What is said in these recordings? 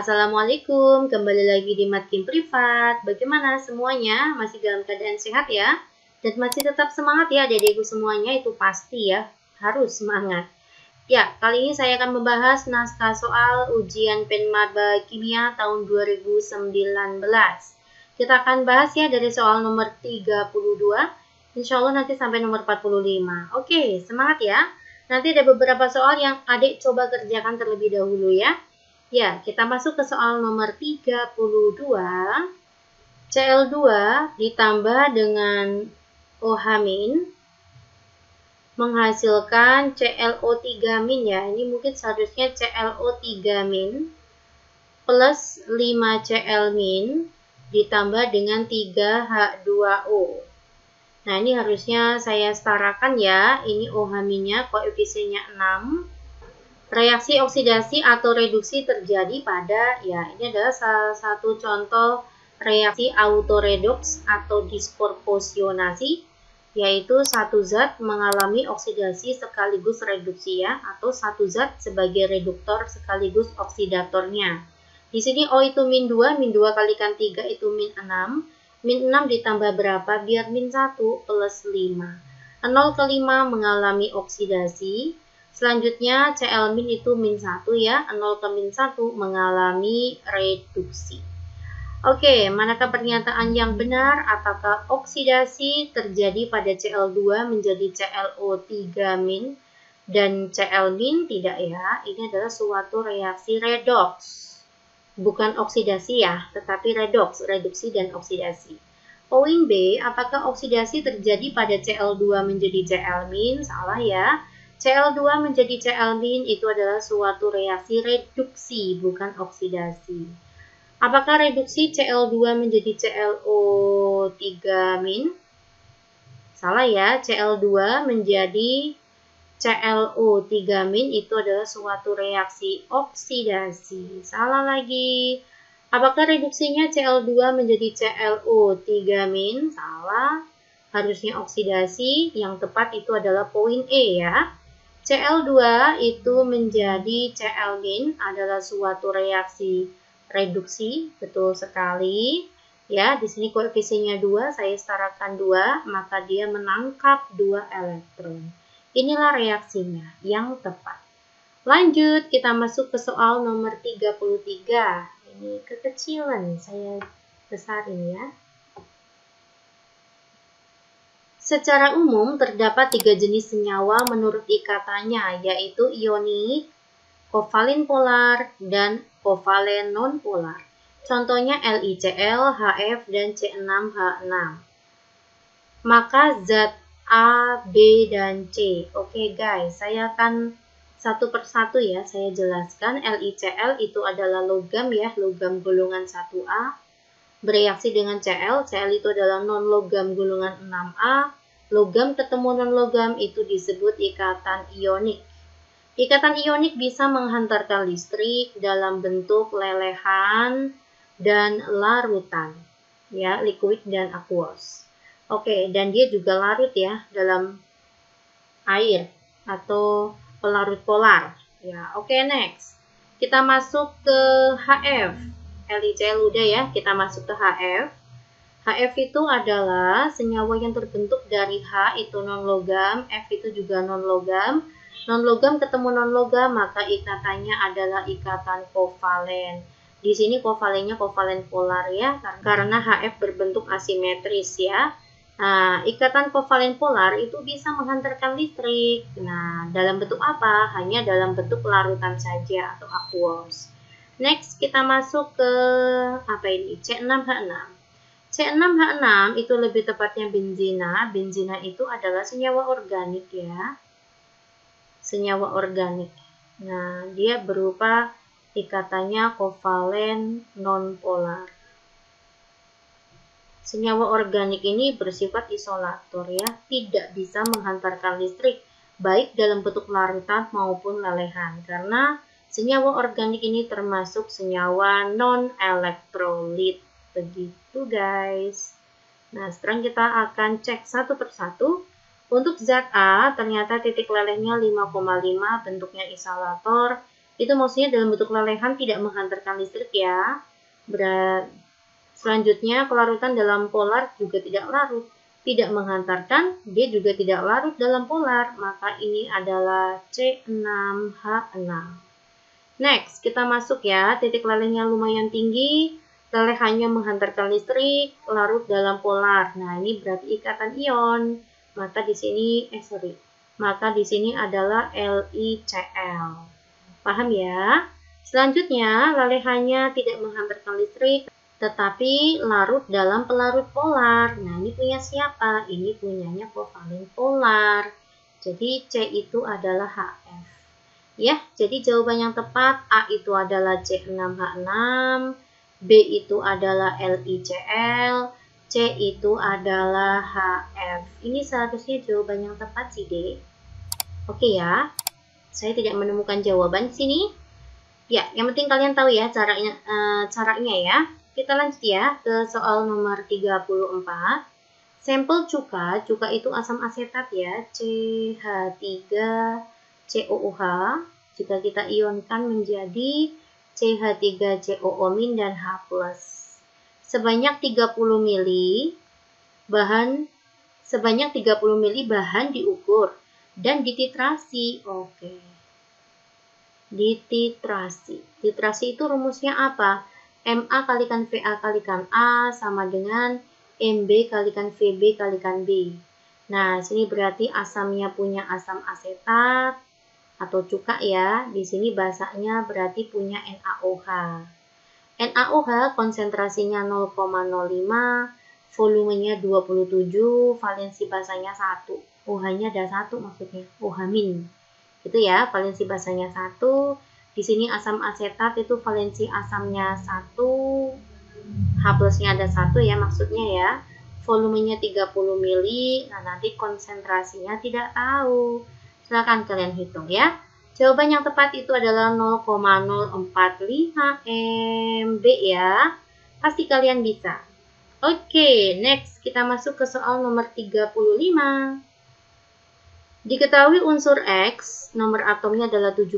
Assalamualaikum, kembali lagi di Matkim Privat. Bagaimana semuanya? Masih dalam keadaan sehat ya? Dan masih tetap semangat ya adik-adikku semuanya, itu pasti ya, harus semangat. Ya, kali ini saya akan membahas naskah soal ujian Penmaba Kimia tahun 2019. Kita akan bahas ya dari soal nomor 32, insya Allah nanti sampai nomor 45. Oke, semangat ya. Nanti ada beberapa soal yang adik coba kerjakan terlebih dahulu ya. Ya, kita masuk ke soal nomor 32. Cl2 ditambah dengan OH- menghasilkan ClO3- ya. Ini mungkin seharusnya ClO3- plus 5Cl- ditambah dengan 3H2O. Nah, ini harusnya saya setarakan ya. Ini OH-nya koefisiennya 6. Reaksi oksidasi atau reduksi terjadi pada, ya ini adalah salah satu contoh reaksi autoredoks atau disproporsionasi, yaitu satu zat mengalami oksidasi sekaligus reduksi ya, atau satu zat sebagai reduktor sekaligus oksidatornya. Di sini O itu min 2 kalikan 3 itu min 6. Min 6 ditambah berapa? Biar min 1 plus 5. 0 ke 5 mengalami oksidasi. Selanjutnya Cl- itu min 1 ya, 0 ke min 1 mengalami reduksi. Oke, manakah pernyataan yang benar? Apakah oksidasi terjadi pada Cl2 menjadi ClO3- dan Cl- tidak ya? Ini adalah suatu reaksi redoks. Bukan oksidasi ya, tetapi redoks, reduksi dan oksidasi. Poin B, apakah oksidasi terjadi pada Cl2 menjadi Cl-? Salah ya. Cl2 menjadi Cl- itu adalah suatu reaksi reduksi, bukan oksidasi. Apakah reduksi Cl2 menjadi ClO3-? Salah ya, Cl2 menjadi ClO3- itu adalah suatu reaksi oksidasi. Salah lagi. Apakah reduksinya Cl2 menjadi ClO3-? Salah. Harusnya oksidasi, yang tepat itu adalah poin E ya. Cl2 itu menjadi Cl- adalah suatu reaksi reduksi, betul sekali. Ya, di sini koefisiennya 2, saya setarakan 2, maka dia menangkap 2 elektron. Inilah reaksinya yang tepat. Lanjut, kita masuk ke soal nomor 33. Ini kekecilan, saya besarin ya. Secara umum, terdapat 3 jenis senyawa menurut ikatannya, yaitu ionik, kovalen polar, dan kovalen nonpolar. Contohnya LiCl, Hf, dan C6H6. Maka zat A, B, dan C. Oke guys, saya akan satu persatu ya, saya jelaskan. LiCl itu adalah logam ya, logam golongan 1A. Bereaksi dengan Cl, Cl itu adalah non-logam golongan 6A. Logam ketemu non-logam itu disebut ikatan ionik. Ikatan ionik bisa menghantarkan listrik dalam bentuk lelehan dan larutan, ya, liquid dan aqueous. Oke, dan dia juga larut ya dalam air atau pelarut polar. Ya, oke, next. Kita masuk ke Hf. LiCl udah ya, kita masuk ke Hf. Hf itu adalah senyawa yang terbentuk dari H itu non-logam, F itu juga non-logam. Non-logam ketemu non-logam, maka ikatannya adalah ikatan kovalen. Di sini kovalennya kovalen polar ya, karena Hf berbentuk asimetris ya. Nah, ikatan kovalen polar itu bisa menghantarkan listrik. Nah, dalam bentuk apa? Hanya dalam bentuk larutan saja atau aqueous. Next, kita masuk ke apa ini? C6H6. C6H6 itu lebih tepatnya benzina. Benzina itu adalah senyawa organik ya. Senyawa organik. Nah, dia berupa ikatannya kovalen nonpolar. Senyawa organik ini bersifat isolator ya, tidak bisa menghantarkan listrik baik dalam bentuk larutan maupun lelehan karena senyawa organik ini termasuk senyawa non-elektrolit. Begitu guys. Nah, sekarang kita akan cek satu persatu. Untuk zat A, ternyata titik lelehnya 5,5, bentuknya isolator. Itu maksudnya dalam bentuk lelehan tidak menghantarkan listrik ya. Selanjutnya, kelarutan dalam polar juga tidak larut. Tidak menghantarkan, dia juga tidak larut dalam polar. Maka ini adalah C6H6. Next, kita masuk ya. Titik lelehnya lumayan tinggi. Lelehannya menghantarkan listrik, larut dalam polar. Nah, ini berarti ikatan ion. Maka di sini adalah LiCl. Paham ya? Selanjutnya, lelehannya tidak menghantarkan listrik, tetapi larut dalam pelarut polar. Nah, ini punya siapa? Ini punyanya kovalen polar. Jadi, C itu adalah HF. Ya, jadi jawaban yang tepat A itu adalah C6H6. B itu adalah LiCl, C itu adalah HF. Ini seharusnya jawaban yang tepat sih, D. Oke ya, saya tidak menemukan jawaban di sini. Ya, yang penting kalian tahu ya caranya ya. Kita lanjut ya ke soal nomor 34. Sampel cuka itu asam asetat ya, CH3COOH. Jika kita ionkan menjadi CH3COO- dan H+. Sebanyak 30 mili bahan diukur dan dititrasi. Oke. Dititrasi. Titrasi itu rumusnya apa? MA kalikan VA kalikan A sama dengan MB kalikan VB kalikan B. Nah, sini berarti asamnya punya asam asetat atau cuka ya. Di sini basanya berarti punya NaOH. NaOH konsentrasinya 0,05, volumenya 27, valensi basanya 1. OH-nya ada 1 maksudnya, OH-. Itu ya, valensi basanya 1. Di sini asam asetat itu valensi asamnya 1, H+-nya ada 1 ya maksudnya ya. Volumenya 30 mili. Nah, nanti konsentrasinya tidak tahu. Silakan kalian hitung ya. Jawaban yang tepat itu adalah 0,045 MB ya. Pasti kalian bisa. Oke, next kita masuk ke soal nomor 35. Diketahui unsur X, nomor atomnya adalah 17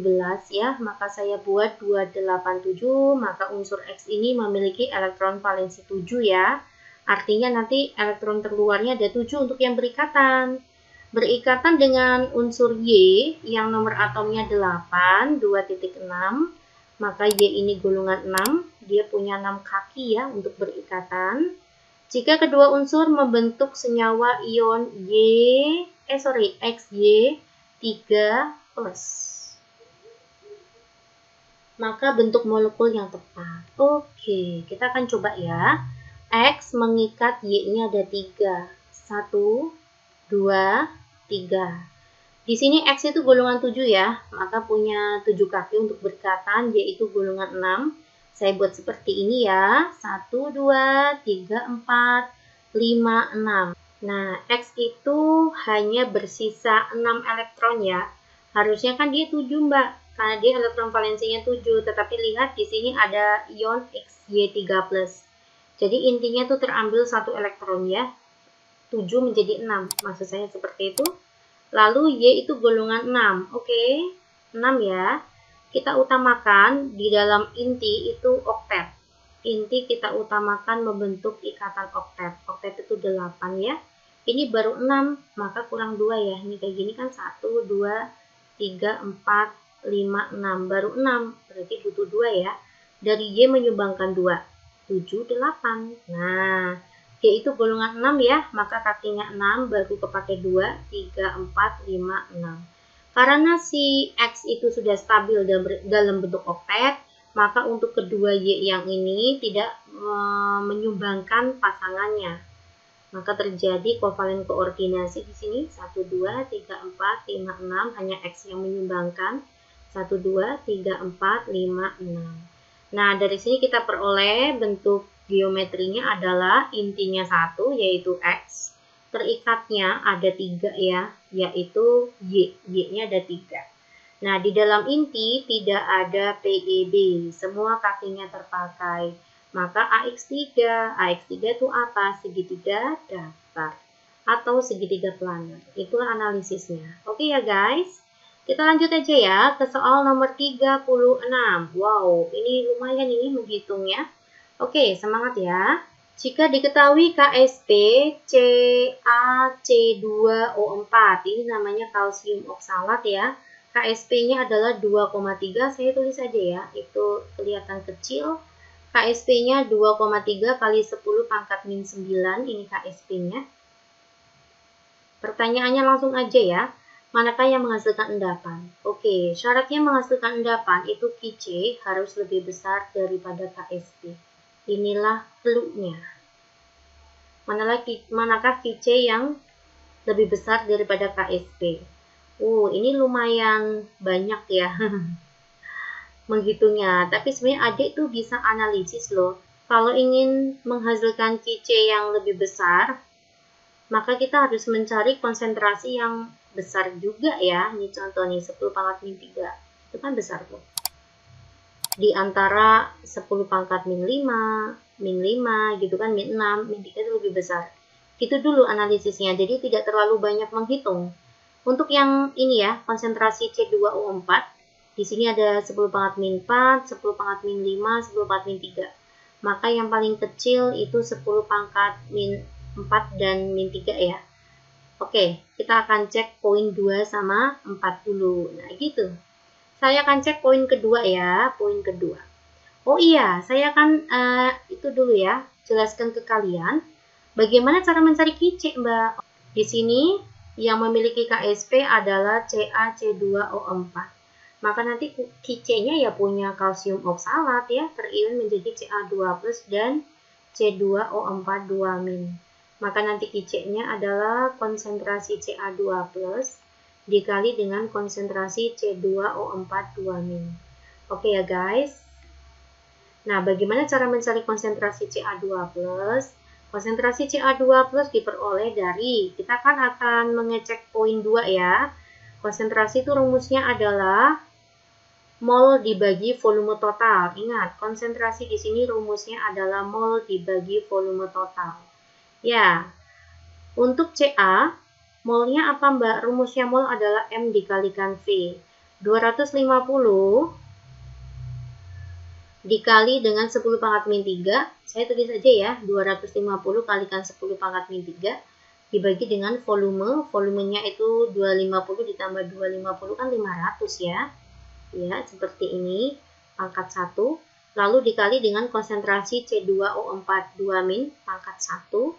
ya, maka saya buat 287, maka unsur X ini memiliki elektron valensi 7 ya. Artinya nanti elektron terluarnya ada 7 untuk yang berikatan. Berikatan dengan unsur Y yang nomor atomnya 8, 2,6, maka Y ini golongan 6, dia punya 6 kaki ya untuk berikatan. Jika kedua unsur membentuk senyawa ion XY3+, maka bentuk molekul yang tepat. Oke, kita akan coba ya. X mengikat Y-nya ada 3. 1, 2, 3. Di sini X itu golongan 7 ya, maka punya 7 kaki untuk berikatan, yaitu golongan 6. Saya buat seperti ini ya, 1, 2, 3, 4, 5, 6. Nah, X itu hanya bersisa 6 elektron ya. Harusnya kan dia 7 Mbak, karena dia elektron valensinya 7. Tetapi lihat di sini ada ion XY3+. Jadi intinya tuh terambil 1 elektron ya. 7 menjadi 6, maksud saya seperti itu. Lalu Y itu golongan 6, oke, 6 ya. Kita utamakan di dalam inti itu oktet. Inti kita utamakan membentuk ikatan oktet. Oktet itu 8 ya. Ini baru 6, maka kurang 2 ya. Ini kayak gini kan 1, 2, 3, 4, 5, 6. Baru 6, berarti butuh 2 ya. Dari Y menyumbangkan 2, 7, 8. Nah, Y itu golongan 6 ya, maka kakinya 6 baru kepake 2, 3, 4, 5, 6. Karena si X itu sudah stabil dalam bentuk oktet, maka untuk kedua Y yang ini tidak menyumbangkan pasangannya. Maka terjadi kovalen koordinasi di sini 1, 2, 3, 4, 5, 6, hanya X yang menyumbangkan 1, 2, 3, 4, 5, 6. Nah, dari sini kita peroleh bentuk geometrinya adalah intinya 1 yaitu X, terikatnya ada 3 ya, yaitu Y-nya ada 3. Nah, di dalam inti tidak ada PEB, semua kakinya terpakai. Maka AX3 itu apa? Segitiga datar atau segitiga planar. Itulah analisisnya. Oke ya guys. Kita lanjut aja ya ke soal nomor 36. Wow, ini lumayan ini menghitungnya. Oke, semangat ya. Jika diketahui KSP CaC2O4, ini namanya kalsium oksalat ya. KSP-nya adalah 2,3, saya tulis aja ya, itu kelihatan kecil. KSP-nya 2,3 kali 10 pangkat min 9, ini KSP-nya. Pertanyaannya langsung aja ya. Manakah yang menghasilkan endapan? Oke, syaratnya menghasilkan endapan itu Qc harus lebih besar daripada KSP. Inilah clue-nya. Manakah Qc yang lebih besar daripada KSP? Ini lumayan banyak ya menghitungnya. Tapi sebenarnya adik tuh bisa analisis loh. Kalau ingin menghasilkan Qc yang lebih besar, maka kita harus mencari konsentrasi yang besar juga ya. Ini contoh nih 10 pangkat min 3. Itu kan besar tuh. Di antara 10 pangkat min 5, min 5 gitu kan, min 6, min 3 itu lebih besar. Itu dulu analisisnya. Jadi tidak terlalu banyak menghitung. Untuk yang ini ya, konsentrasi C2O4. Di sini ada 10 pangkat min 4, 10 pangkat min 5, 10 pangkat min 3. Maka yang paling kecil itu 10 pangkat min 4 dan min 3 ya. Oke, kita akan cek poin 2 sama 4 dulu. Nah, gitu. Saya akan cek poin kedua ya, poin kedua. Oh iya, saya akan itu dulu ya, jelaskan ke kalian bagaimana cara mencari Qc, Mbak. Di sini yang memiliki KSP adalah CaC2O4. Maka nanti Qc-nya ya punya kalsium oksalat ya, terion menjadi Ca2+ dan C2O4 2-. Maka nanti Qc-nya adalah konsentrasi Ca2+ dikali dengan konsentrasi C2O4 2-. Oke ya guys. Nah, bagaimana cara mencari konsentrasi Ca2+? Konsentrasi Ca2+ diperoleh dari, kita kan akan mengecek poin 2 ya. Konsentrasi itu rumusnya adalah mol dibagi volume total. Ingat, konsentrasi di sini rumusnya adalah mol dibagi volume total. Ya, untuk Ca, molnya apa Mbak? Rumusnya mol adalah M dikalikan V. 250 dikali dengan 10 pangkat min 3. Saya tulis aja ya, 250 kalikan 10 pangkat min 3. Dibagi dengan volume. Volumenya itu 250 ditambah 250 kan 500 ya. Ya, seperti ini. Pangkat 1. Lalu dikali dengan konsentrasi C2O4 2- pangkat 1.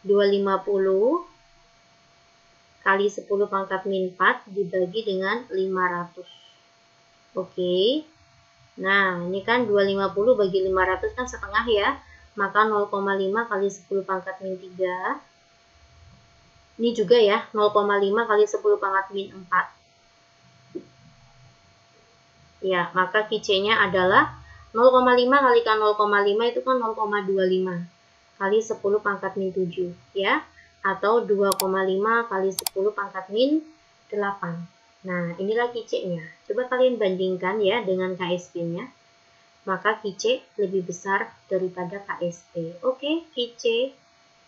250 kali 10 pangkat min 4 dibagi dengan 500. Oke. Nah, ini kan 250 bagi 500 kan setengah ya. Maka 0,5 kali 10 pangkat min 3. Ini juga ya, 0,5 kali 10 pangkat min 4. Ya, maka Qc-nya adalah 0,5 kalikan 0,5 itu kan 0,25. Kali 10 pangkat min 7 ya, atau 2,5 kali 10 pangkat min 8. Nah, inilah Qc-nya. Coba kalian bandingkan ya dengan KSP-nya. Maka Qc lebih besar daripada KSP. Oke, Qc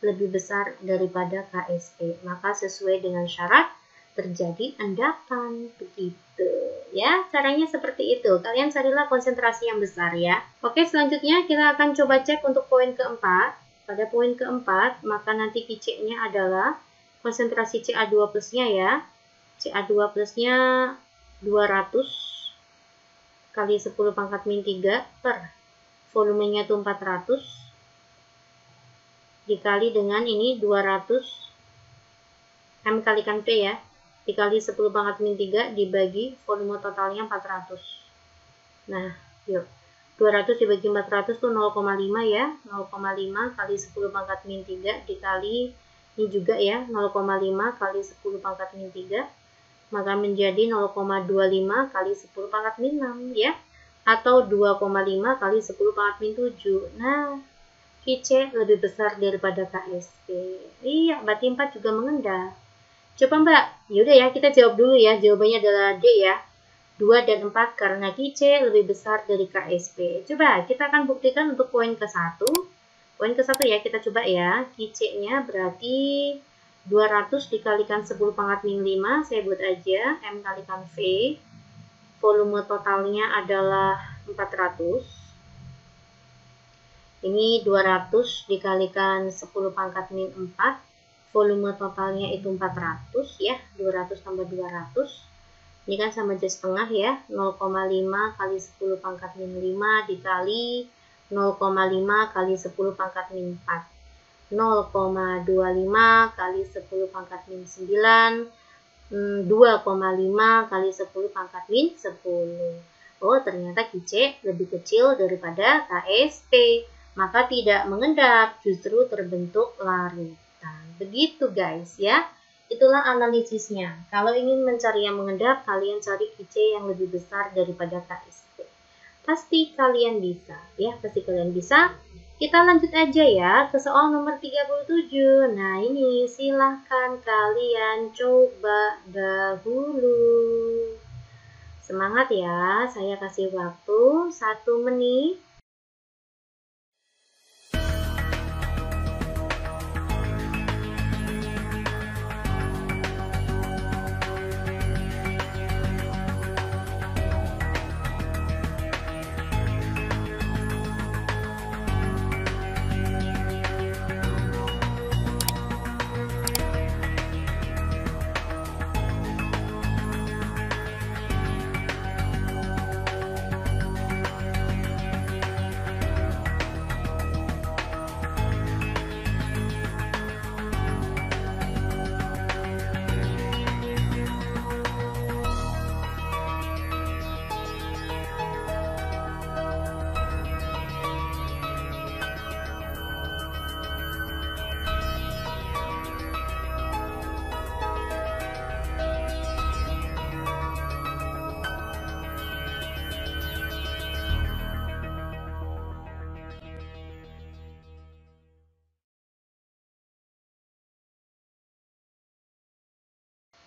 lebih besar daripada KSP. Maka sesuai dengan syarat terjadi endapan. Begitu ya, caranya seperti itu. Kalian carilah konsentrasi yang besar ya. Oke, selanjutnya kita akan coba cek untuk poin keempat. Pada poin keempat, maka nanti Qc-nya adalah konsentrasi Ca2+-nya ya. Ca2+-nya 200 kali 10 pangkat min 3 per volumenya itu 400 dikali dengan ini 200 M kalikan V ya, dikali 10 pangkat min 3 dibagi volume totalnya 400. Nah, yuk. 200 dibagi 400 itu 0,5 ya. 0,5 kali 10 pangkat min 3 dikali ini juga ya, 0,5 kali 10 pangkat min 3. Maka menjadi 0,25 kali 10 pangkat min 6 ya. Atau 2,5 kali 10 pangkat min 7. Nah, Qc lebih besar daripada KSP. Iya, berarti 4 juga mengendap. Coba Mbak, yaudah ya, kita jawab dulu ya. Jawabannya adalah D ya. 2 dan 4 karena Qc lebih besar dari KSP. Coba kita akan buktikan untuk poin ke-1. Poin ke-1 ya, kita coba ya. Qc-nya berarti 200 dikalikan 10 pangkat min 5, saya buat aja M kalikan V. Volume totalnya adalah 400. Ini 200 dikalikan 10 pangkat min 4. Volume totalnya itu 400 ya. 200 tambah 200. Ini kan sama aja setengah ya. 0,5 kali 10 pangkat min 5 dikali 0,5 kali 10 pangkat min 4. 0,25 kali 10 pangkat min 9, 2,5 kali 10 pangkat min 10. Oh, ternyata QC lebih kecil daripada KSP, maka tidak mengendap, justru terbentuk larutan. Begitu guys ya, itulah analisisnya. Kalau ingin mencari yang mengendap, kalian cari QC yang lebih besar daripada KSP. Pasti kalian bisa ya, pasti kalian bisa. Kita lanjut aja ya ke soal nomor 37. Nah ini silahkan kalian coba dahulu. Semangat ya, saya kasih waktu 1 menit.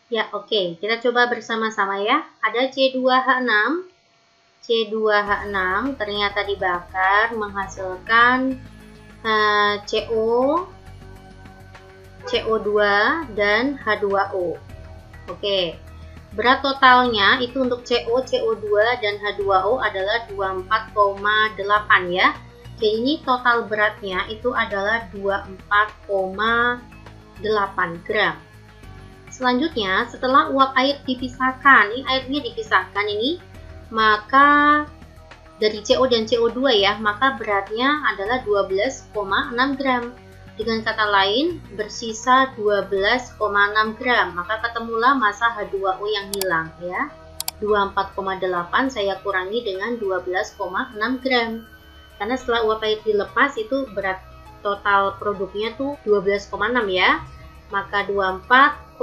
Ya, oke. Kita coba bersama-sama ya. Ada C2H6. C2H6 ternyata dibakar menghasilkan CO, CO2, dan H2O. Oke. Berat totalnya itu untuk CO, CO2, dan H2O adalah 24,8 ya. Jadi ini total beratnya itu adalah 24,8 gram. Selanjutnya, setelah uap air dipisahkan, ini airnya dipisahkan ini, maka dari CO dan CO2 ya, maka beratnya adalah 12,6 gram. Dengan kata lain, bersisa 12,6 gram, maka ketemulah massa H2O yang hilang ya. 24,8 saya kurangi dengan 12,6 gram. Karena setelah uap air dilepas itu berat total produknya tuh 12,6 ya. Maka 24,8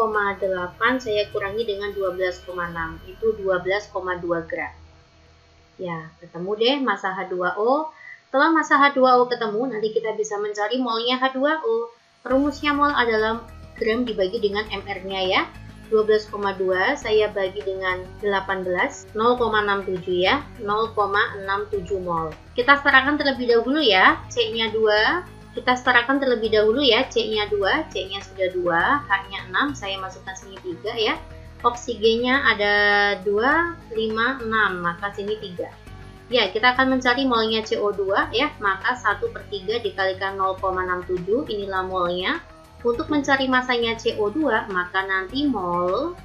saya kurangi dengan 12,6, itu 12,2 gram. Ya, ketemu deh massa H2O. Setelah massa H2O ketemu, nanti kita bisa mencari molnya H2O. Rumusnya mol adalah gram dibagi dengan mR-nya ya. 12,2 saya bagi dengan 18, 0,67 ya, 0,67 mol. Kita setarakan terlebih dahulu ya, C-nya 2. Kita setarakan terlebih dahulu ya, C-nya 2, C-nya sudah 2, H-nya 6, saya masukkan sini 3 ya. Oksigennya ada 2, 5, 6, maka sini 3. Ya, kita akan mencari molnya CO2 ya, maka 1/3 dikalikan 0,67, inilah molnya. Untuk mencari masanya CO2, maka nanti mol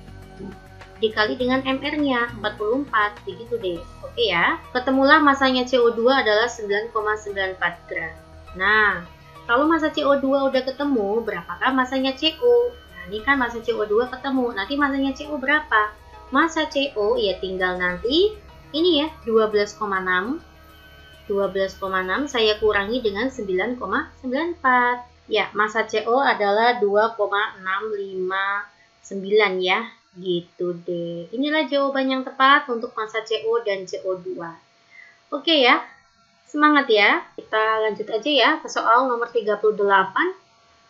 dikali dengan mR-nya, 44, begitu deh. Oke ya, ketemulah masanya CO2 adalah 9,94 gram. Nah, kalau massa CO2 udah ketemu, berapakah masanya CO? Nah, ini kan massa CO2 ketemu. Nanti masanya CO berapa? Massa CO ya tinggal nanti ini ya 12,6. 12,6 saya kurangi dengan 9,94. Ya, massa CO adalah 2,659 ya. Gitu deh. Inilah jawaban yang tepat untuk massa CO dan CO2. Oke ya. Semangat ya, kita lanjut aja ya ke soal nomor 38.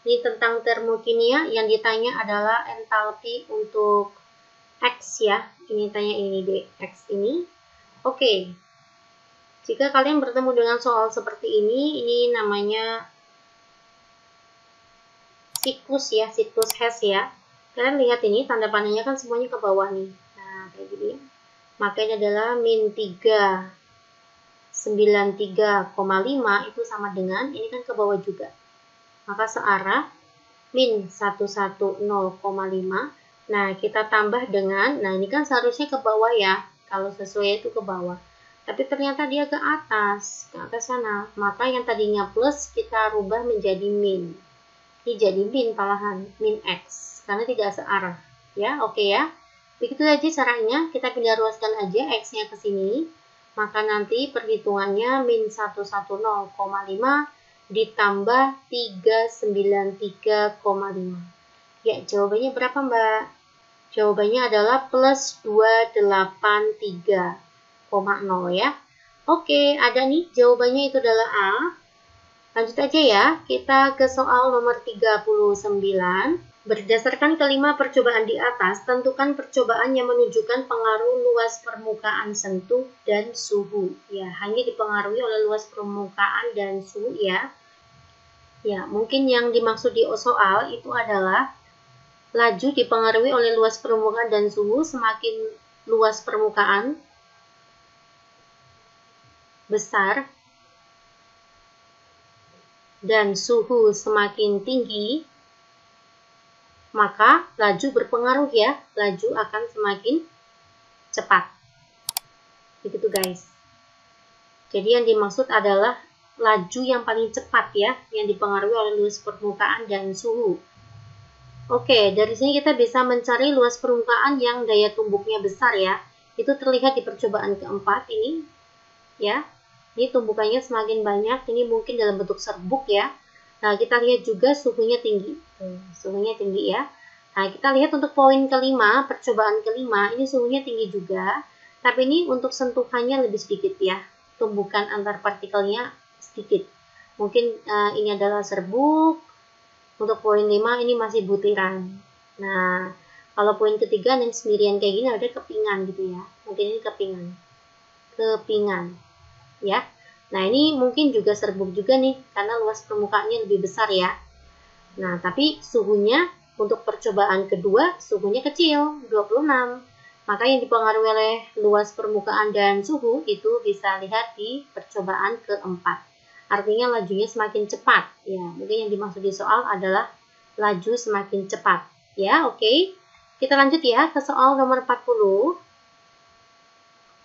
Ini tentang termokimia, yang ditanya adalah entalpi untuk X ya. Ini tanya ini deh, X ini. Oke, jika kalian bertemu dengan soal seperti ini namanya siklus ya, siklus Hess ya. Kalian lihat ini tanda panahnya kan semuanya ke bawah nih. Nah, kayak gini ya. Makanya adalah min 393,5 itu sama dengan ini kan ke bawah juga. Maka searah min 110,5. Nah, kita tambah dengan, nah ini kan seharusnya ke bawah ya. Kalau sesuai itu ke bawah. Tapi ternyata dia ke atas sana. Maka yang tadinya plus kita rubah menjadi min. Ini jadi min malahan, min X. Karena tidak searah. Ya, oke ya. Begitu aja caranya. Kita pindah ruaskan aja X-nya ke sini. Maka nanti perhitungannya min 110,5 ditambah 393,5. Ya, jawabannya berapa Mbak? Jawabannya adalah plus 283,0 ya. Oke, ada nih jawabannya itu adalah A. Lanjut aja ya, kita ke soal nomor 39. Berdasarkan kelima percobaan di atas, tentukan percobaan yang menunjukkan pengaruh luas permukaan sentuh dan suhu. Ya, hanya dipengaruhi oleh luas permukaan dan suhu ya. Ya, mungkin yang dimaksud di soal itu adalah laju dipengaruhi oleh luas permukaan dan suhu. Semakin luas permukaan besar dan suhu semakin tinggi, maka laju berpengaruh ya, laju akan semakin cepat. Begitu guys. Jadi yang dimaksud adalah laju yang paling cepat ya, yang dipengaruhi oleh luas permukaan dan suhu. Oke, dari sini kita bisa mencari luas permukaan yang daya tumbuknya besar ya. Itu terlihat di percobaan keempat ini. Ya, ini tumbukannya semakin banyak, ini mungkin dalam bentuk serbuk ya. Nah, kita lihat juga suhunya tinggi. Suhunya tinggi ya. Nah, kita lihat untuk poin kelima, percobaan kelima, ini suhunya tinggi juga. Tapi ini untuk sentuhannya lebih sedikit ya. Tumbukan antar partikelnya sedikit. Mungkin ini adalah serbuk. Untuk poin 5 ini masih butiran. Nah, kalau poin ketiga yang sendirian kayak gini ada kepingan gitu ya. Mungkin ini kepingan. Kepingan. Ya. Nah, ini mungkin juga serbuk juga nih karena luas permukaannya lebih besar ya. Nah, tapi suhunya untuk percobaan kedua suhunya kecil, 26. Maka yang dipengaruhi oleh luas permukaan dan suhu itu bisa lihat di percobaan keempat. Artinya lajunya semakin cepat. Ya, mungkin yang dimaksud di soal adalah laju semakin cepat. Ya, oke. Kita lanjut ya ke soal nomor 40.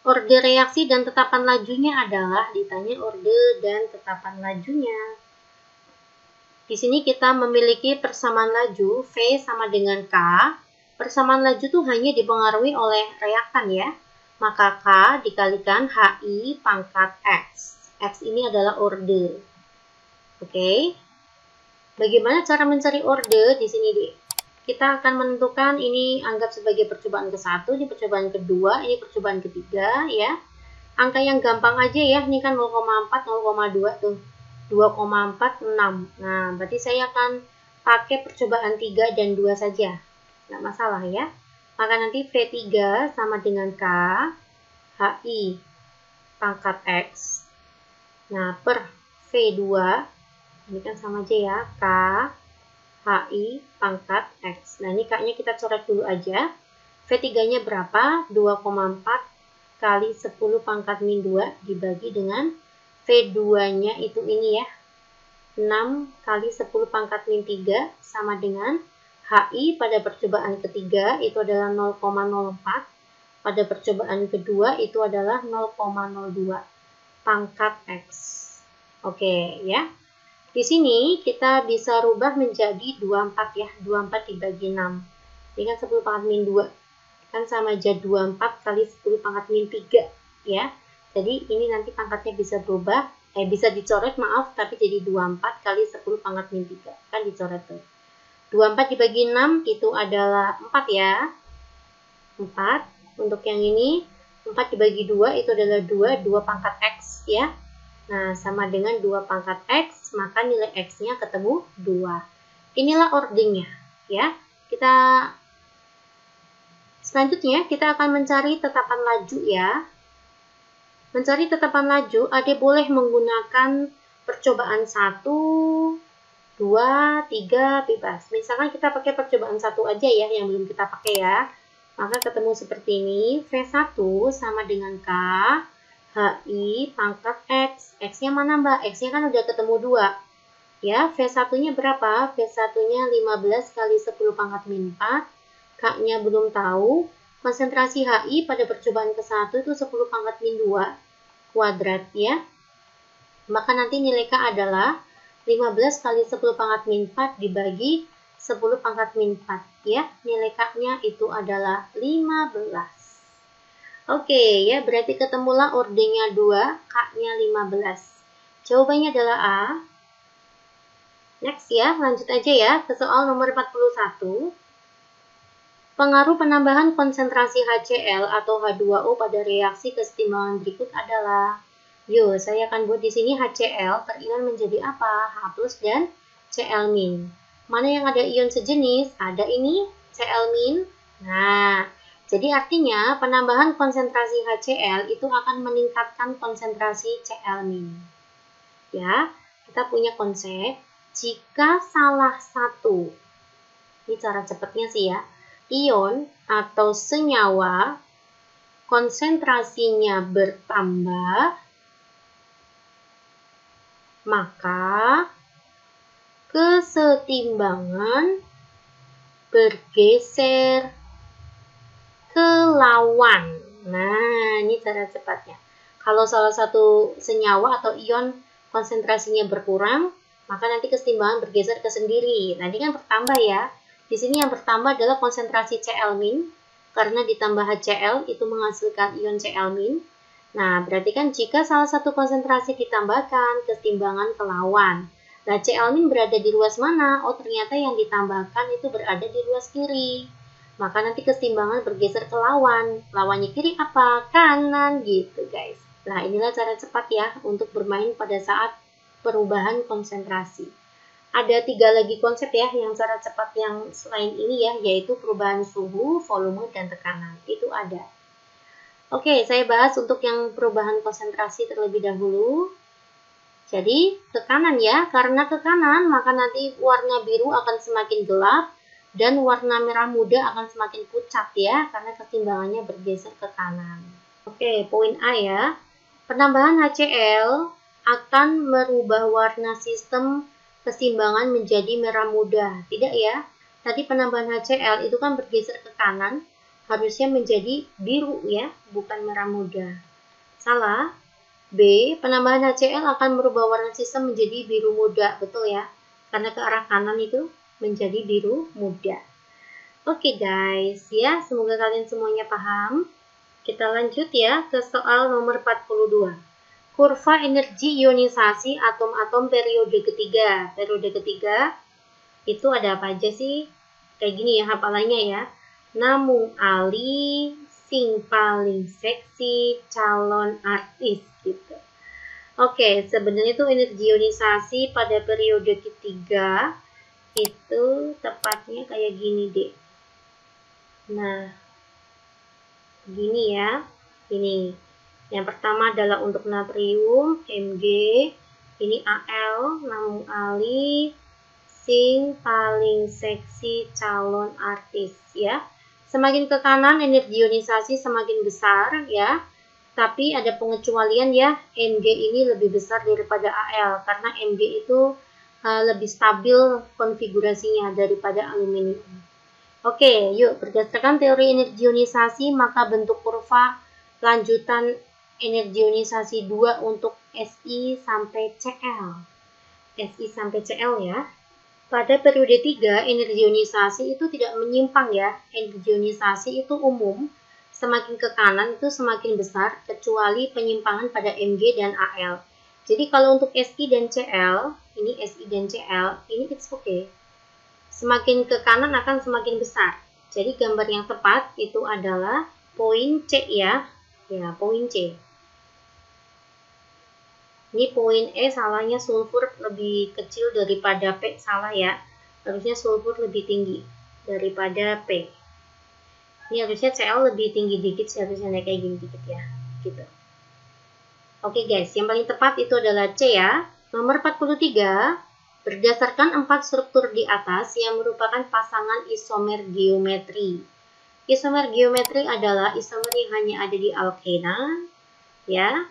Orde reaksi dan tetapan lajunya adalah ditanya orde dan tetapan lajunya. Di sini kita memiliki persamaan laju V sama dengan K. Persamaan laju itu hanya dipengaruhi oleh reaktan ya. Maka K dikalikan HI pangkat X. X ini adalah orde. Oke. Bagaimana cara mencari orde di sini, Dek? Kita akan menentukan ini anggap sebagai percobaan ke-1, ini percobaan kedua, ini percobaan ketiga ya. Angka yang gampang aja ya, ini kan 0,4, 0,2 tuh. 2,46. Nah, berarti saya akan pakai percobaan 3 dan 2 saja. Nggak masalah ya. Maka nanti V3 sama dengan K, HI pangkat X. Nah, per V2, ini kan sama aja ya, K, HI pangkat X. Nah, ini K-nya kita coret dulu aja. V3-nya berapa? 2,4 kali 10 pangkat min 2 dibagi dengan V2-nya itu ini ya. 6 kali 10 pangkat min 3 sama dengan HI pada percobaan ketiga itu adalah 0,04. Pada percobaan kedua itu adalah 0,02 pangkat X. Oke ya. Di sini kita bisa rubah menjadi 24 ya, 24 dibagi 6. Ini kan 10 pangkat min 2. Kan sama aja 24 kali 10 pangkat min 3 ya. Jadi ini nanti pangkatnya bisa berubah, bisa dicoret maaf, tapi jadi 24 kali 10 pangkat min 3. Kan dicoret tuh. 24 dibagi 6 itu adalah 4 ya. 4. Untuk yang ini 4 dibagi 2 itu adalah 2 pangkat X ya. Nah, sama dengan 2 pangkat X, maka nilai X-nya ketemu 2. Inilah ordingnya, ya. Selanjutnya, kita akan mencari tetapan laju, ya. Mencari tetapan laju, Ade boleh menggunakan percobaan 1, 2, 2, 3 bebas. Misalkan kita pakai percobaan 1 aja ya, yang belum kita pakai ya. Maka ketemu seperti ini, V1 sama dengan K, HI pangkat X. X-nya mana Mbak? X-nya kan udah ketemu 2. Ya, V1-nya berapa? V1-nya 15 kali 10 pangkat min 4. K-nya belum tahu. Konsentrasi HI pada percobaan ke-1 itu 10 pangkat min 2 kuadrat ya. Maka nanti nilai K adalah 15 kali 10 pangkat min 4 dibagi 10 pangkat min 4 ya. Nilai K-nya itu adalah 15. Oke ya, berarti ketemulah ordenya 2, K-nya 15. Jawabannya adalah A. Next ya, lanjut aja ya ke soal nomor 41. Pengaruh penambahan konsentrasi HCl atau H2O pada reaksi kesetimbangan berikut adalah, yuk saya akan buat di sini HCl terion menjadi apa? H+ dan Cl-. Mana yang ada ion sejenis? Ada ini Cl-. Nah, jadi artinya penambahan konsentrasi HCl itu akan meningkatkan konsentrasi Cl-. Ya, kita punya konsep jika salah satu, ini cara cepatnya sih ya, ion atau senyawa konsentrasinya bertambah, maka kesetimbangan bergeser ke lawan. Nah, ini cara cepatnya. Kalau salah satu senyawa atau ion konsentrasinya berkurang, maka nanti kesetimbangan bergeser ke sendiri. Nah, ini kan bertambah ya. Di sini yang bertambah adalah konsentrasi Cl-, karena ditambah HCl itu menghasilkan ion Cl-. Nah, berarti kan jika salah satu konsentrasi ditambahkan, kesetimbangan ke lawan. Nah, Cl- berada di ruas mana? Oh, ternyata yang ditambahkan itu berada di ruas kiri. Maka nanti kesetimbangan bergeser ke lawan. Lawannya kiri apa? Kanan gitu, guys. Nah, inilah cara cepat ya untuk bermain pada saat perubahan konsentrasi. Ada 3 lagi konsep ya yang cara cepat yang selain ini ya, yaitu perubahan suhu, volume, dan tekanan. Itu ada. Oke, saya bahas untuk yang perubahan konsentrasi terlebih dahulu. Jadi, tekanan ya, karena tekanan maka nanti warna biru akan semakin gelap dan warna merah muda akan semakin pucat ya, karena kesetimbangannya bergeser ke kanan. Oke, poin A ya. Penambahan HCl akan merubah warna sistem keseimbangan menjadi merah muda. Tidak ya, tadi penambahan HCl itu kan bergeser ke kanan, harusnya menjadi biru ya, bukan merah muda. Salah. B, penambahan HCl akan merubah warna sistem menjadi biru muda. Betul ya, karena ke arah kanan itu menjadi biru muda. Oke guys, ya semoga kalian semuanya paham. Kita lanjut ya ke soal nomor 42. Kurva energi ionisasi atom-atom periode ketiga. Periode ketiga itu ada apa aja sih? Kayak gini ya hafalannya ya. Namung Ali, sing paling seksi, calon artis gitu. Oke, sebenarnya itu energi ionisasi pada periode ketiga itu tepatnya kayak gini deh. Nah, gini ya. Ini. Yang pertama adalah untuk natrium, Mg, ini Al, namung Ali, sing paling seksi, calon artis ya. Semakin ke kanan energi ionisasi semakin besar ya. Tapi ada pengecualian ya, Mg ini lebih besar daripada Al karena Mg itu lebih stabil konfigurasinya daripada aluminium. Oke, yuk berdasarkan teori energi ionisasi maka bentuk kurva lanjutan energi ionisasi 2 untuk Si sampai Cl. Si sampai Cl ya. Pada periode 3, energi ionisasi itu tidak menyimpang ya. Energi ionisasi itu umum. Semakin ke kanan itu semakin besar, kecuali penyimpangan pada Mg dan Al. Jadi kalau untuk Si dan Cl, ini Si dan Cl, ini it's okay. Semakin ke kanan akan semakin besar. Jadi gambar yang tepat itu adalah poin C ya. Ya, poin C. Ini poin E salahnya sulfur lebih kecil daripada P, salah ya. Harusnya sulfur lebih tinggi daripada P. Ini harusnya Cl lebih tinggi dikit, harusnya naik kayak gini dikit ya. Gitu. Oke guys, yang paling tepat itu adalah C ya. Nomor 43. berdasarkan 4 struktur di atas yang merupakan pasangan isomer geometri. Isomer geometri adalah isomer yang hanya ada di alkena, ya,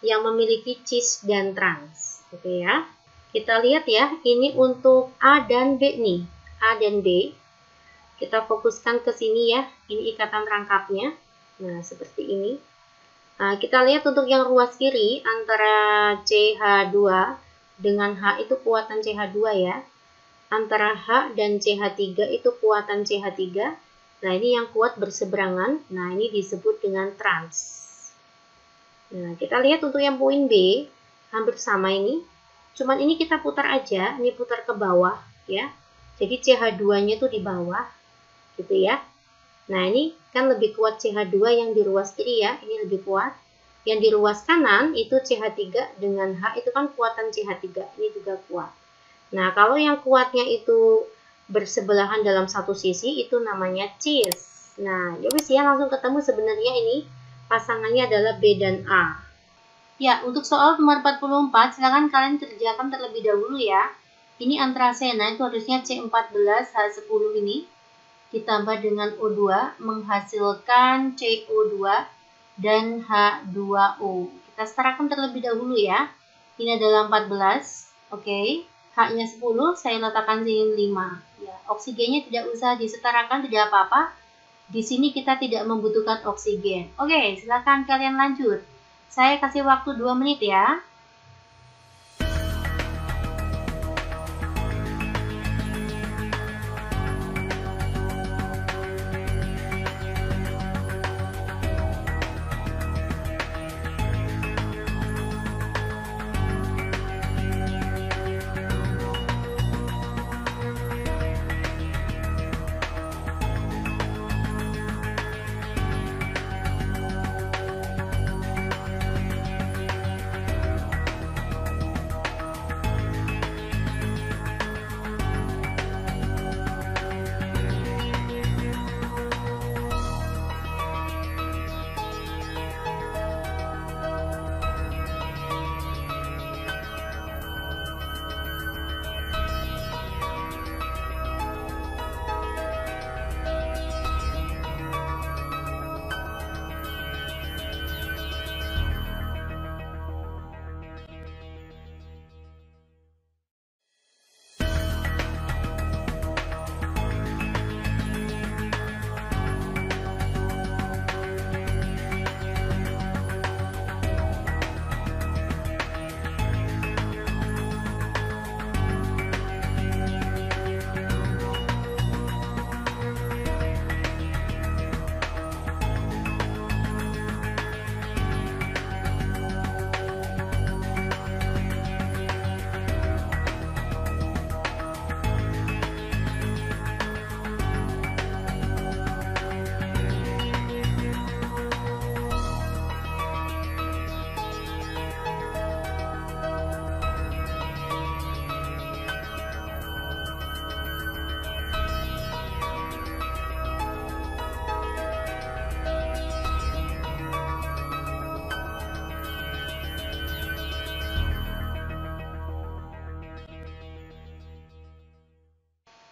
yang memiliki cis dan trans. Oke ya. Kita lihat ya, ini untuk A dan B nih. A dan B. Kita fokuskan ke sini ya. Ini ikatan rangkapnya. Nah, seperti ini. Nah, kita lihat untuk yang ruas kiri antara CH2 dengan H itu kuatan CH2 ya. Antara H dan CH3 itu kuatan CH3. Nah, ini yang kuat berseberangan. Nah, ini disebut dengan trans. Nah, kita lihat untuk yang poin B, hampir sama ini. Cuman ini kita putar aja, ini putar ke bawah ya. Jadi CH2-nya itu di bawah, gitu ya. Nah, ini kan lebih kuat CH2 yang di ruas kiri ya, ini lebih kuat. Yang di ruas kanan itu CH3 dengan H itu kan kuatan CH3, ini juga kuat. Nah, kalau yang kuatnya itu bersebelahan dalam satu sisi itu namanya cis. Nah, ya wis ya, langsung ketemu sebenarnya ini pasangannya adalah B dan A. Ya, untuk soal nomor 44 silakan kalian kerjakan terlebih dahulu ya. Ini antrasena itu harusnya C14H10 ini ditambah dengan O2 menghasilkan CO2 dan H2O. Kita setarakan terlebih dahulu ya. Ini adalah 14. Oke. H-nya 10, saya letakkan sini 5. Ya, oksigennya tidak usah disetarakan, tidak apa-apa. Di sini kita tidak membutuhkan oksigen. Oke, silakan kalian lanjut. Saya kasih waktu 2 menit ya.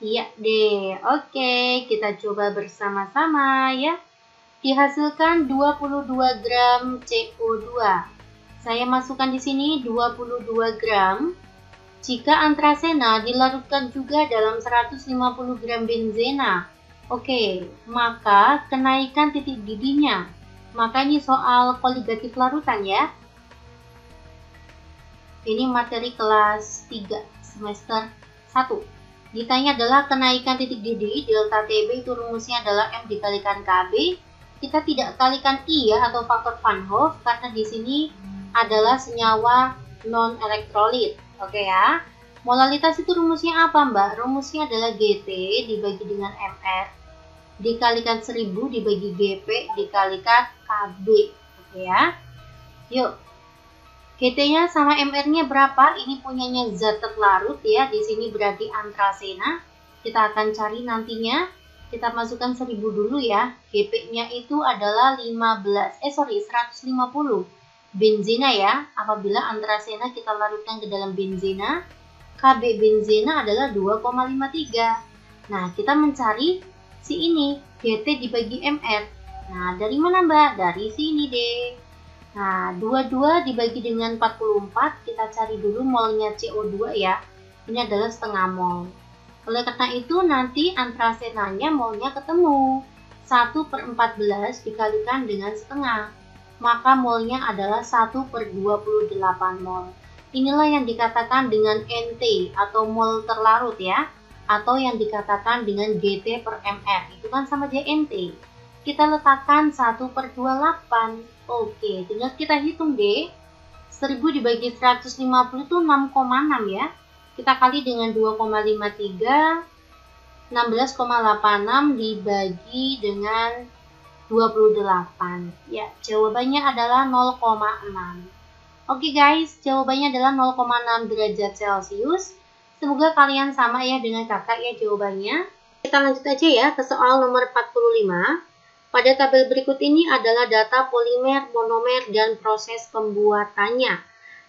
Iya deh, oke, kita coba bersama-sama ya. Dihasilkan 22 gram CO2. Saya masukkan di sini 22 gram. Jika antrasena dilarutkan juga dalam 150 gram benzena, oke, maka kenaikan titik didihnya. Maka ini soal koligatif larutan ya. Ini materi kelas 3 semester 1. Ditanya adalah kenaikan titik didih, delta TB itu rumusnya adalah M dikalikan KB. Kita tidak kalikan I ya, atau faktor Van Hoff, karena di sini adalah senyawa non-elektrolit. Oke ya. Molalitas itu rumusnya apa Mbak? Rumusnya adalah GT dibagi dengan MR, dikalikan 1000 dibagi GP, dikalikan KB. Oke ya. Yuk. GT-nya sama MR-nya berapa? Ini punyanya zat terlarut ya. Di sini berarti antrasena. Kita akan cari nantinya. Kita masukkan 1000 dulu ya. GP-nya itu adalah 150 benzena ya. Apabila antrasena kita larutkan ke dalam benzena, Kb benzena adalah 2,53. Nah, kita mencari si ini, GT dibagi MR. Nah, dari mana Mbak? Dari sini deh. Nah, 22 dibagi dengan 44, kita cari dulu molnya CO2 ya. Ini adalah setengah mol. Oleh karena itu, nanti antrasenanya molnya ketemu. 1/14 dikalikan dengan setengah. Maka molnya adalah 1/28 mol. Inilah yang dikatakan dengan NT atau mol terlarut ya. Atau yang dikatakan dengan GT per MR. Itu kan sama aja NT. Kita letakkan 1/28. Oke, tinggal kita hitung deh. 1000 dibagi 150 itu 6,6 ya. Kita kali dengan 2,53. 16,86 dibagi dengan 28. Ya, jawabannya adalah 0,6. Oke guys, jawabannya adalah 0,6 derajat Celcius. Semoga kalian sama ya dengan kakak ya jawabannya. Kita lanjut aja ya ke soal nomor 45. Pada tabel berikut ini adalah data polimer, monomer, dan proses pembuatannya.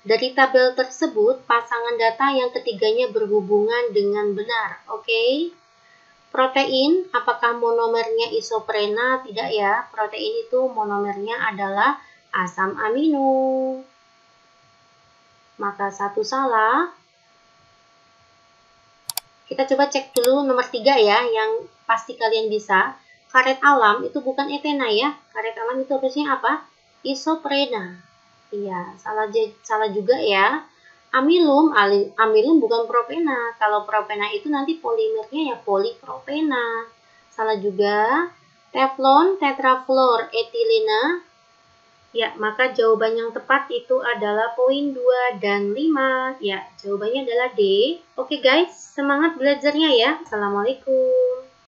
Dari tabel tersebut, pasangan data yang ketiganya berhubungan dengan benar. Oke. Protein, apakah monomernya isoprena? Tidak ya, protein itu monomernya adalah asam amino. Maka satu salah. Kita coba cek dulu nomor 3 ya, yang pasti kalian bisa. Karet alam itu bukan etena ya. Karet alam itu harusnya apa? Isoprena. Iya, salah juga ya. Amilum bukan propena. Kalau propena itu nanti polimernya ya polipropena. Salah juga. Teflon, tetrafluor, etilena. Ya, maka jawaban yang tepat itu adalah poin 2 dan 5. Ya, jawabannya adalah D. Oke guys, semangat belajarnya ya. Assalamualaikum.